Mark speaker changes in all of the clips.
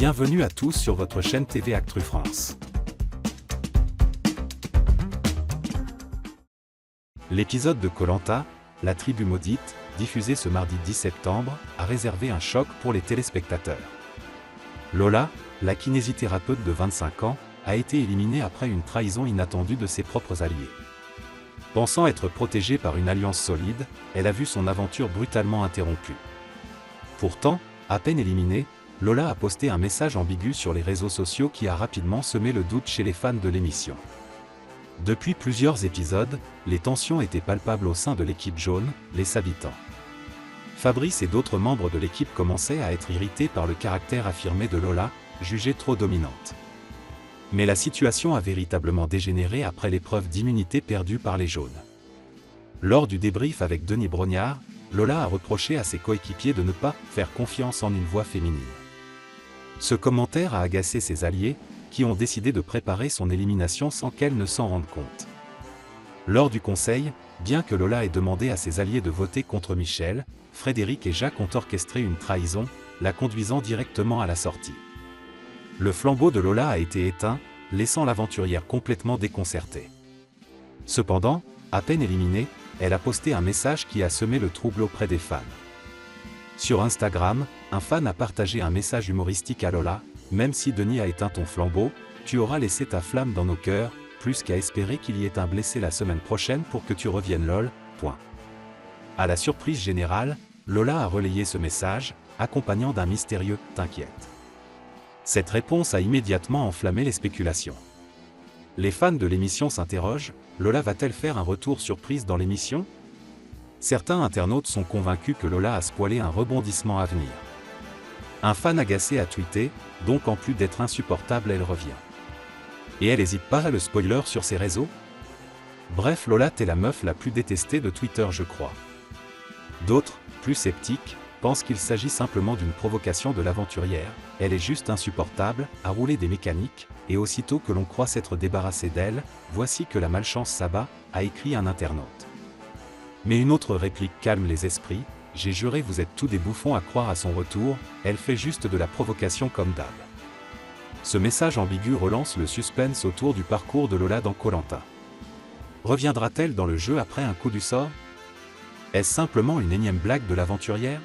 Speaker 1: Bienvenue à tous sur votre chaîne TV Actu France. L'épisode de Koh-Lanta, la tribu maudite, diffusé ce mardi 10 septembre, a réservé un choc pour les téléspectateurs. Lola, la kinésithérapeute de 25 ans, a été éliminée après une trahison inattendue de ses propres alliés. Pensant être protégée par une alliance solide, elle a vu son aventure brutalement interrompue. Pourtant, à peine éliminée, Lola a posté un message ambigu sur les réseaux sociaux qui a rapidement semé le doute chez les fans de l'émission. Depuis plusieurs épisodes, les tensions étaient palpables au sein de l'équipe jaune, les habitants. Fabrice et d'autres membres de l'équipe commençaient à être irrités par le caractère affirmé de Lola, jugée trop dominante. Mais la situation a véritablement dégénéré après l'épreuve d'immunité perdue par les jaunes. Lors du débrief avec Denis Brognard, Lola a reproché à ses coéquipiers de ne pas faire confiance en une voix féminine. Ce commentaire a agacé ses alliés, qui ont décidé de préparer son élimination sans qu'elle ne s'en rende compte. Lors du conseil, bien que Lola ait demandé à ses alliés de voter contre Michel, Frédéric et Jacques ont orchestré une trahison, la conduisant directement à la sortie. Le flambeau de Lola a été éteint, laissant l'aventurière complètement déconcertée. Cependant, à peine éliminée, elle a posté un message qui a semé le trouble auprès des fans. Sur Instagram, un fan a partagé un message humoristique à Lola: « Même si Denis a éteint ton flambeau, tu auras laissé ta flamme dans nos cœurs, plus qu'à espérer qu'il y ait un blessé la semaine prochaine pour que tu reviennes lol. » À la surprise générale, Lola a relayé ce message, accompagnant d'un mystérieux « T'inquiète ». Cette réponse a immédiatement enflammé les spéculations. Les fans de l'émission s'interrogent: Lola va-t-elle faire un retour surprise dans l'émission? Certains internautes sont convaincus que Lola a spoilé un rebondissement à venir. Un fan agacé a tweeté: « Donc en plus d'être insupportable, elle revient. » Et elle hésite pas à le spoiler sur ses réseaux? Bref, Lola, t'es la meuf la plus détestée de Twitter, je crois. D'autres, plus sceptiques, pensent qu'il s'agit simplement d'une provocation de l'aventurière: « Elle est juste insupportable, à rouler des mécaniques, et aussitôt que l'on croit s'être débarrassé d'elle, voici que la malchance s'abat », a écrit un internaute. Mais une autre réplique calme les esprits: « J'ai juré, vous êtes tous des bouffons à croire à son retour, elle fait juste de la provocation comme d'hab. » Ce message ambigu relance le suspense autour du parcours de Lola dans Koh-Lanta. Reviendra-t-elle dans le jeu après un coup du sort? Est-ce simplement une énième blague de l'aventurière?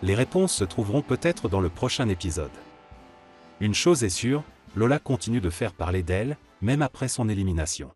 Speaker 1: Les réponses se trouveront peut-être dans le prochain épisode. Une chose est sûre, Lola continue de faire parler d'elle, même après son élimination.